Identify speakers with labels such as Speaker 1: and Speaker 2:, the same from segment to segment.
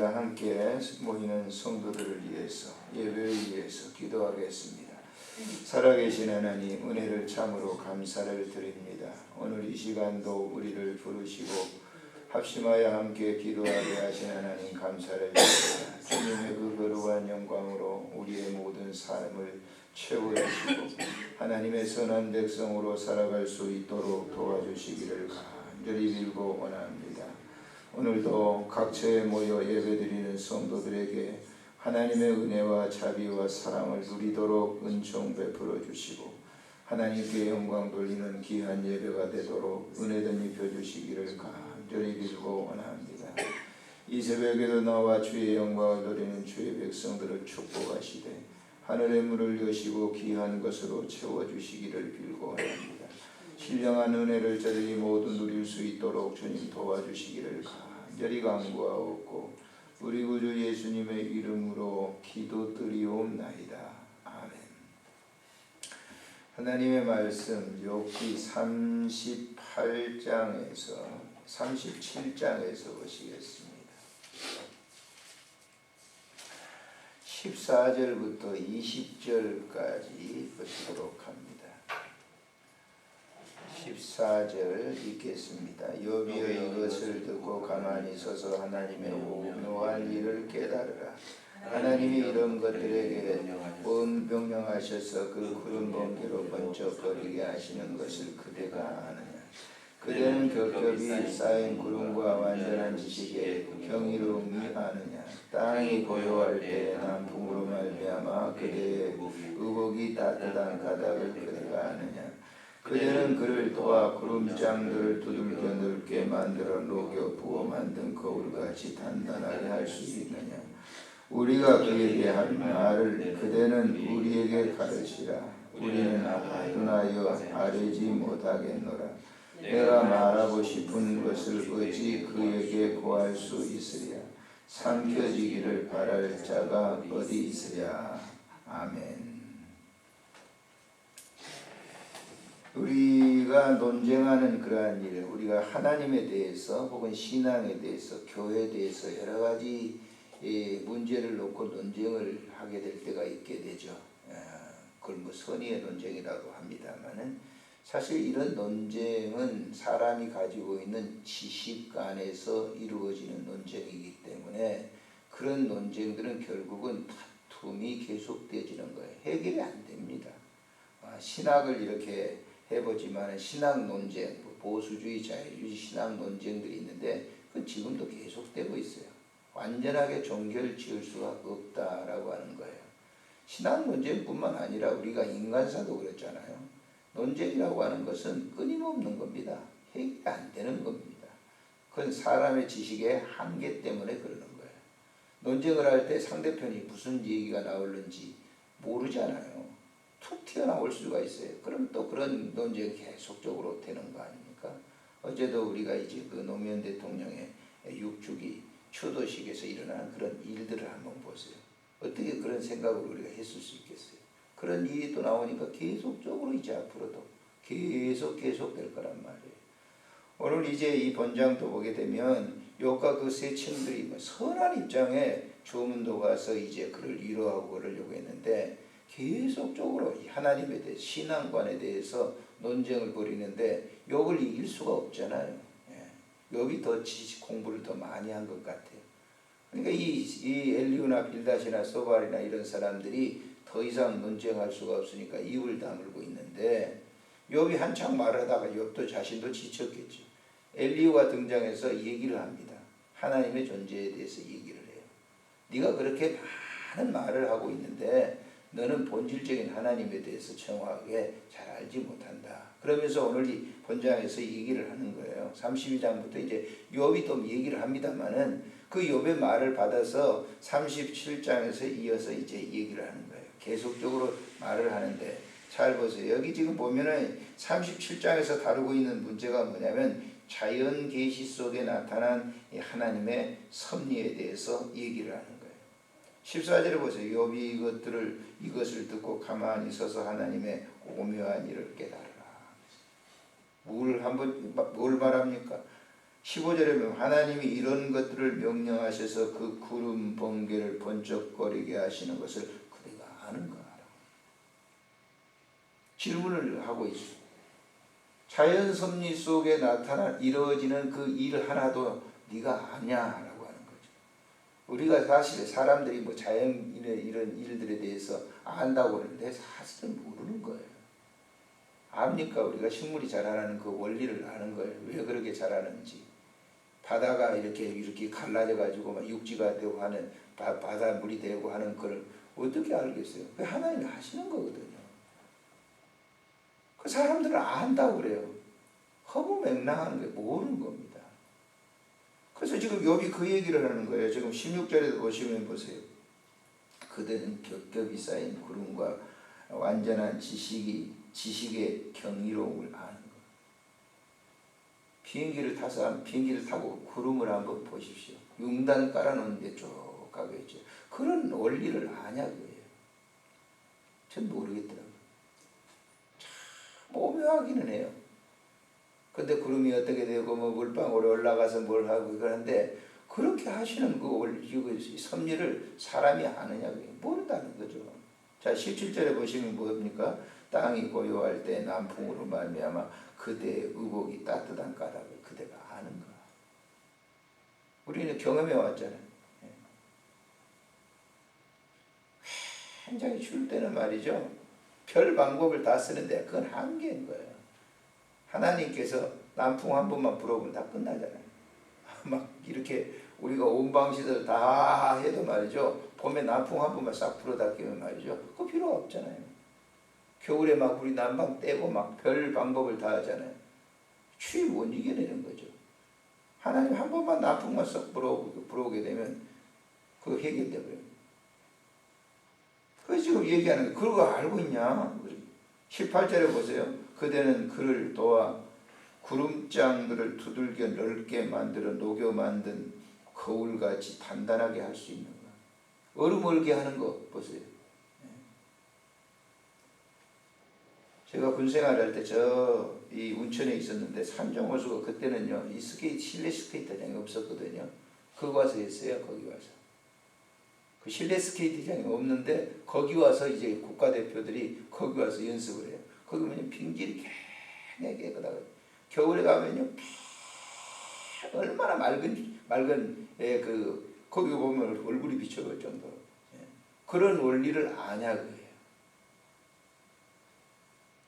Speaker 1: 기도합니다. 함께 모이는 성도들을 위해서, 예배를 위해서 기도하겠습니다. 살아계신 하나님, 은혜를 참으로 감사를 드립니다. 오늘 이 시간도 우리를 부르시고 합심하여 함께 기도하게 하신 하나님 감사를 드립니다. 주님의 그 거룩한 영광으로 우리의 모든 삶을 채워주시고 하나님의 선한 백성으로 살아갈 수 있도록 도와주시기를 간절히 빌고 원합니다. 오늘도 각처에 모여 예배드리는 성도들에게 하나님의 은혜와 자비와 사랑을 누리도록 은총 베풀어 주시고 하나님께 영광 돌리는 귀한 예배가 되도록 은혜든 입혀주시기를 간절히 빌고 원합니다. 이 새벽에도 나와 주의 영광을 누리는 주의 백성들을 축복하시되 하늘의 문을 여시고 귀한 것으로 채워주시기를 빌고 원합니다. 신령한 은혜를 저들이 모두 누릴 수 있도록 주님 도와주시기를 간절히 간구하옵고 우리 구주 예수님의 이름으로 기도드리옵나이다. 아멘. 하나님의 말씀 욥기 37장에서 보시겠습니다. 14절부터 20절까지 보시도록 합니다. 14절 읽겠습니다. 욥이여 이것을 듣고 가만히 서서 하나님의 오묘한 일을 깨달으라. 하나님이 이런 것들에게 명령하셔서 그 구름 번개로 번쩍거리게 하시는 것을 그대가 아느냐. 그대는 겹겹이 쌓인 구름과 완전한 지식의 경이로움이 아느냐. 땅이 고요할 때 남풍으로 말미암아 그대의 의복이 따뜻한 가닥을 그대가 아느냐. 그대는 그를 도와 구름장들을 두들겨 넓게 만들어 녹여 부어 만든 거울같이 단단하게 할 수 있느냐. 우리가 그에게 한 말을 그대는 우리에게 가르치라. 우리는 아둔하여 아뢰지 못하겠노라. 내가 말하고 싶은 것을 어찌 그에게 구할 수 있으랴. 삼켜지기를 바랄 자가 어디 있으랴. 아멘. 우리가 논쟁하는 그러한 일, 우리가 하나님에 대해서 혹은 신앙에 대해서, 교회에 대해서 여러 가지 문제를 놓고 논쟁을 하게 될 때가 있게 되죠. 그걸 뭐 선의의 논쟁이라고 합니다만은 사실 이런 논쟁은 사람이 가지고 있는 지식 안에서 이루어지는 논쟁이기 때문에 그런 논쟁들은 결국은 다툼이 계속되어지는 거예요. 해결이 안 됩니다. 신학을 이렇게 해보지만 신학 논쟁, 보수주의, 자유주의 신학 논쟁들이 있는데 그건 지금도 계속되고 있어요. 완전하게 종결 지을 수가 없다라고 하는 거예요. 신학 논쟁뿐만 아니라 우리가 인간사도 그렇잖아요. 논쟁이라고 하는 것은 끊임없는 겁니다. 해결이 안 되는 겁니다. 그건 사람의 지식의 한계 때문에 그러는 거예요. 논쟁을 할 때 상대편이 무슨 얘기가 나오는지 모르잖아요. 툭 튀어나올 수가 있어요. 그럼 또 그런 논쟁이 계속적으로 되는 거 아닙니까? 어제도 우리가 이제 그 노무현 대통령의 6주기 추도식에서 일어난 그런 일들을 한번 보세요. 어떻게 그런 생각을 우리가 했을 수 있겠어요? 그런 일이 또 나오니까 계속적으로 이제 앞으로도 계속 될 거란 말이에요. 오늘 이제 이 본장도 보게 되면 욥과 그 세 친구들이 선한 입장에 주문도 가서 이제 그를 위로하고 그러려고 했는데 계속적으로 하나님에 대해 신앙관에 대해서 논쟁을 벌이는데 욥을 이길 수가 없잖아요. 욥이 더 지식 공부를 더 많이 한 것 같아요. 그러니까 이 엘리우나 빌닷이나 소발이나 이런 사람들이 더 이상 논쟁할 수가 없으니까 입을 다물고 있는데 욥이 한창 말하다가 욥도 자신도 지쳤겠죠. 엘리우가 등장해서 얘기를 합니다. 하나님의 존재에 대해서 얘기를 해요. 네가 그렇게 많은 말을 하고 있는데 너는 본질적인 하나님에 대해서 정확하게 잘 알지 못한다. 그러면서 오늘 이 본장에서 얘기를 하는 거예요. 32장부터 이제 욥이 또 얘기를 합니다만은 그 욥의 말을 받아서 37장에서 이어서 이제 얘기를 하는 거예요. 계속적으로 말을 하는데 잘 보세요. 여기 지금 보면은 37장에서 다루고 있는 문제가 뭐냐면 자연 계시 속에 나타난 하나님의 섭리에 대해서 얘기를 하는 거예요. 14절을 보세요. 욥이 이것을 듣고 가만히 서서 하나님의 오묘한 일을 깨달으라. 뭘 말합니까? 15절에 보면 하나님이 이런 것들을 명령하셔서 그 구름 번개를 번쩍거리게 하시는 것을 그대가 아는가? 질문을 하고 있어요. 자연 섭리 속에 이루어지는 그 일 하나도 네가 아냐라고 하는 거죠. 우리가 사실 사람들이 뭐 자연인의 이런 일들에 대해서 안다고 그러는데 사실은 모르는 거예요. 압니까? 우리가 식물이 자라나는 그 원리를 아는 거예요. 왜 그렇게 자라는지. 바다가 이렇게 갈라져 가지고 막 육지가 되고 하는 바다 물이 되고 하는 걸 어떻게 알겠어요? 그 하나님이 하시는 거거든요. 그 사람들은 안다고 그래요. 허무맹랑한 게 모르는 겁니다. 그래서 지금 욥이 그 얘기를 하는 거예요. 지금 16절에도 보시면 보세요. 그들은 겹겹이 쌓인 구름과 완전한 지식의 경이로움을 아는 것. 비행기를 타고 구름을 한번 보십시오. 융단 깔아놓는데 쭉 가고 있죠. 그런 원리를 아냐고요. 전 모르겠더라고요. 참 오묘하기는 해요. 근데 구름이 어떻게 되고 뭐 물방울이 올라가서 뭘 하고 그러는데 그렇게 하시는 그 섭리를 사람이 아느냐고요. 모른다는 거죠. 자, 17절에 보시면 뭡니까? 땅이 고요할 때 남풍으로 말미암아 그대의 의복이 따뜻한 까닭을 그대가 아는가. 우리는 경험해 왔잖아요. 굉장히 줄 때는 말이죠. 별 방법을 다 쓰는데 그건 한계인 거예요. 하나님께서 남풍 한 번만 불어보면 다 끝나잖아요. 막 이렇게 우리가 온방시설 다 해도 말이죠. 봄에 남풍 한 번만 싹 불어다 끼면 말이죠. 그거 필요 없잖아요. 겨울에 막 우리 난방 떼고 막 별 방법을 다 하잖아요. 추위 못 이겨내는 거죠. 하나님 한 번만 남풍만 싹 불어오게 되면 그거 해결돼 버려요. 그래서 지금 얘기하는 거 그거 알고 있냐? 18절에 보세요. 그대는 그를 도와 구름장들을 두들겨 넓게 만들어 녹여 만든 거울같이 단단하게 할 수 있는 거. 얼음 얼게 하는 거 보세요. 제가 군생활 할 때 이 운천에 있었는데 산정호수가 그때는요 이 실내 스케이트장이 없었거든요. 거기 와서 했어요. 거기 와서 그 실내 스케이트장이 없는데 거기 와서 이제 국가대표들이 거기 와서 연습을 해요. 거기 보면 빙질이 굉장히 깨끗하고 겨울에 가면요 얼마나 맑은 거기 보면 얼굴이 비춰볼 정도로 그런 원리를 아냐고요.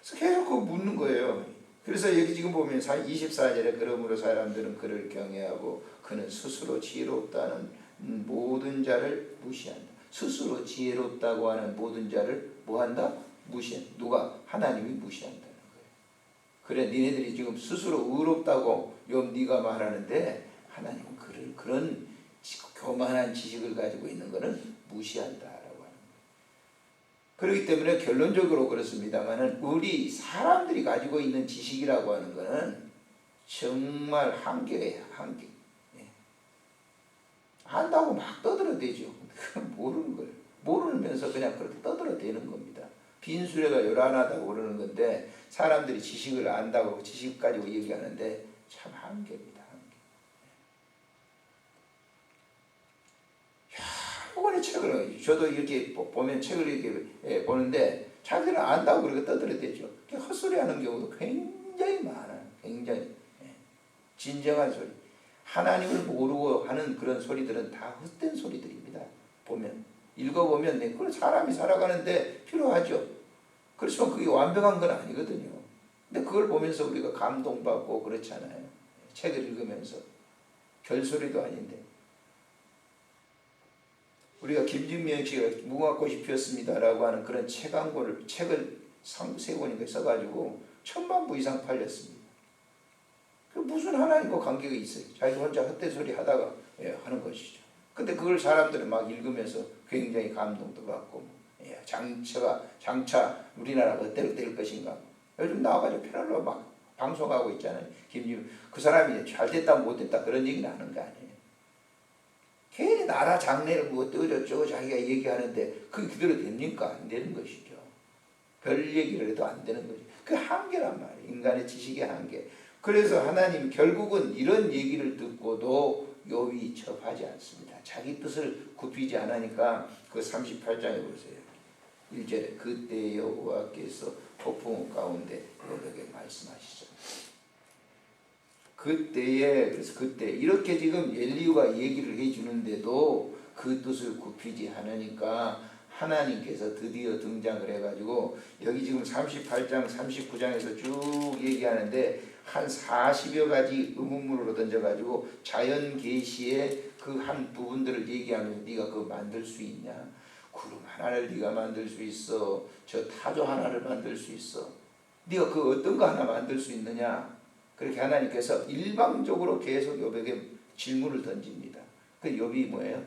Speaker 1: 그래서 계속 그거 묻는 거예요. 그래서 여기 지금 보면 24절에 그러므로 사람들은 그를 경외하고 그는 스스로 지혜롭다는 모든 자를 무시한다. 스스로 지혜롭다고 하는 모든 자를 뭐한다? 무시한다. 누가? 하나님이 무시한다는 거예요. 그래 니네들이 지금 스스로 의롭다고 네가 말하는데 하나님은 그런 교만한 지식을 가지고 있는 것은 무시한다. 그렇기 때문에 결론적으로 그렇습니다만은 우리 사람들이 가지고 있는 지식이라고 하는 것은 정말 한계예요. 한계. 안다고 막 떠들어대죠. 그건 모르는 거예요. 모르면서 그냥 그렇게 떠들어대는 겁니다. 빈수레가 요란하다고 그러는 건데 사람들이 지식을 안다고 지식 가지고 얘기하는데 참 한계입니다. 한권의 책을 저도 이렇게 보면 책을 이렇게 보는데 자기는 안다고 그렇게 떠들어대죠. 헛소리하는 경우도 굉장히 많아요. 굉장히 진정한 소리. 하나님을 모르고 하는 그런 소리들은 다 헛된 소리들입니다. 보면 읽어보면 그건 사람이 살아가는데 필요하죠. 그렇지만 그게 완벽한 건 아니거든요. 근데 그걸 보면서 우리가 감동받고 그렇잖아요. 책을 읽으면서 별소리도 아닌데. 우리가 김진명 씨가 무궁화꽃이 피었습니다라고 하는 그런 책을 3권인가 써가지고 10,000부 이상 팔렸습니다. 그 무슨 하나님과 관계가 있어요? 자기 혼자 헛된 소리 하다가 하는 것이죠. 근데 그걸 사람들은 막 읽으면서 굉장히 감동도 받고 장차 우리나라가 어떻게 될 것인가. 요즘 나와가지고 패널로 막 방송하고 있잖아요. 그 사람이 잘 됐다 못됐다 그런 얘기는 하는 거 아니에요. 괜히 나라 장래를 뭐 어쩌고 자기가 얘기하는데 그게 그대로 됩니까? 안 되는 것이죠. 별 얘기를 해도 안 되는 거죠. 그 한계란 말이에요. 인간의 지식의 한계. 그래서 하나님 결국은 이런 얘기를 듣고도 욥이 접하지 않습니다. 자기 뜻을 굽히지 않으니까 그 38장에 보세요. 1절에 그때 여호와께서 폭풍 가운데 욥에게 말씀하시죠. 그때에, 그래서 그때 이렇게 지금 엘리후가 얘기를 해주는데도 그 뜻을 굽히지 않으니까 하나님께서 드디어 등장을 해가지고 여기 지금 38장 39장에서 쭉 얘기하는데 한 40여 가지 의문문으로 던져가지고 자연 계시의 그 한 부분들을 얘기하면서 네가 그거 만들 수 있냐, 구름 하나를 네가 만들 수 있어, 저 타조 하나를 만들 수 있어, 네가 그 어떤 거 하나 만들 수 있느냐, 그렇게 하나님께서 일방적으로 계속 욥에게 질문을 던집니다. 그 욥이 뭐예요?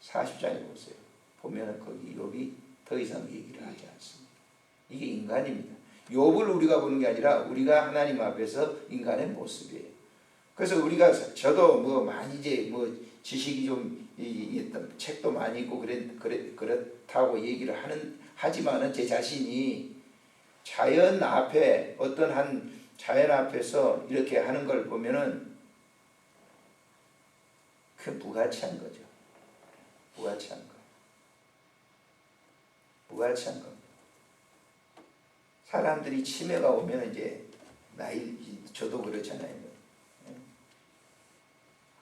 Speaker 1: 40장에 보세요. 보면 거기 욥이 더 이상 얘기를 하지 않습니다. 이게 인간입니다. 욥을 우리가 보는 게 아니라 우리가 하나님 앞에서 인간의 모습이에요. 그래서 우리가 저도 뭐 많이 이제 뭐 지식이 좀 있던 책도 많이 읽고 그렇다고 얘기를 하지만은 제 자신이 자연 앞에 어떤 한 자연 앞에서 이렇게 하는 걸 보면은 그 무가치한 거죠. 무가치한 거. 무가치한 겁니다. 사람들이 치매가 오면 이제 저도 그렇잖아요.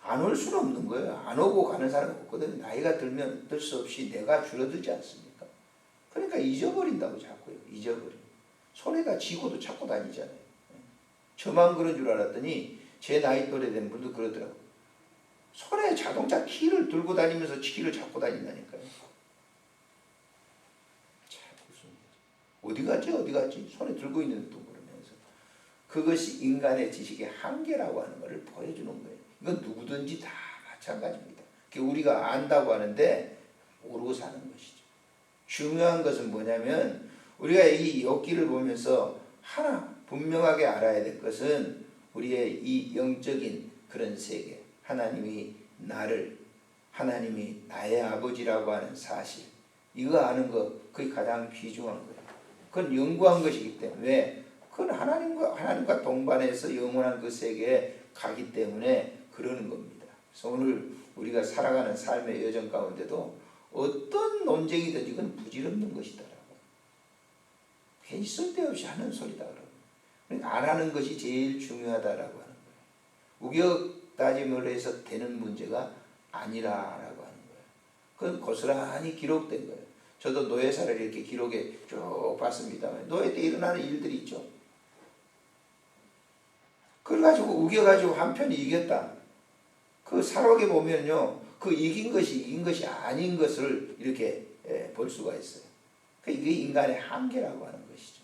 Speaker 1: 안 올 수는 없는 거예요. 안 오고 가는 사람 없거든요. 나이가 들면 어쩔 수 없이 내가 줄어들지 않습니까? 그러니까 잊어버린다고 자꾸요. 잊어버려. 손에다 쥐고도 찾고 다니잖아요. 저만 그런 줄 알았더니 제 나이 또래 된 분도 그러더라고요. 손에 자동차 키를 들고 다니면서 키를 잡고 다닌다니까요. 참 무슨 어디 갔지? 손에 들고 있는 또 그러면서 그것이 인간의 지식의 한계라고 하는 것을 보여주는 거예요. 이건 누구든지 다 마찬가지입니다. 우리가 안다고 하는데 모르고 사는 것이죠. 중요한 것은 뭐냐면 우리가 이 욥기를 보면서 하나 분명하게 알아야 될 것은 우리의 이 영적인 그런 세계, 하나님이 나의 아버지라고 하는 사실, 이거 아는 것, 그게 가장 귀중한 거예요. 그건 영구한 것이기 때문에 그건 하나님과 동반해서 영원한 그 세계에 가기 때문에 그러는 겁니다. 그래서 오늘 우리가 살아가는 삶의 여정 가운데도 어떤 논쟁이든지 그건 부질없는 것이다라고. 괜히 쓸데없이 하는 소리다 그러고. 그러니까 안 하는 것이 제일 중요하다라고 하는 거예요. 우격다짐을 해서 되는 문제가 아니라라고 하는 거예요. 그건 고스란히 기록된 거예요. 저도 노예사를 이렇게 기록에 쭉 봤습니다만 노예 때 일어나는 일들이 있죠. 그래가지고 우겨가지고 한편이 이겼다. 그 사록에 보면요, 그 이긴 것이 아닌 것을 이렇게 볼 수가 있어요. 이게 인간의 한계라고 하는 것이죠.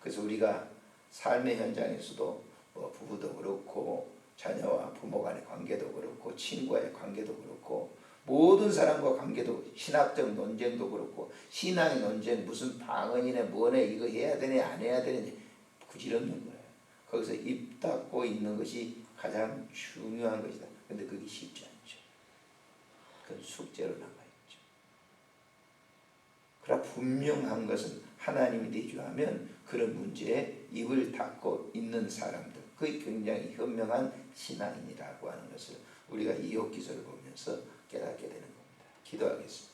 Speaker 1: 그래서 우리가 삶의 현장에서도 뭐 부부도 그렇고 자녀와 부모 간의 관계도 그렇고 친구와의 관계도 그렇고 모든 사람과 관계도 신학적 논쟁도 그렇고 신앙의 논쟁 무슨 방언이네 뭐네 이거 해야 되네 안 해야 되네 부질없는 거예요. 거기서 입 닫고 있는 것이 가장 중요한 것이다. 근데 그게 쉽지 않죠. 그건 숙제로 남아있죠. 그러나 분명한 것은 하나님이 내주하면 그런 문제에 입을 닫고 있는 사람들, 그게 굉장히 현명한 신앙인이라고 하는 것을 우리가 이 욥기서를 보면서 깨닫게 되는 겁니다. 기도하겠습니다.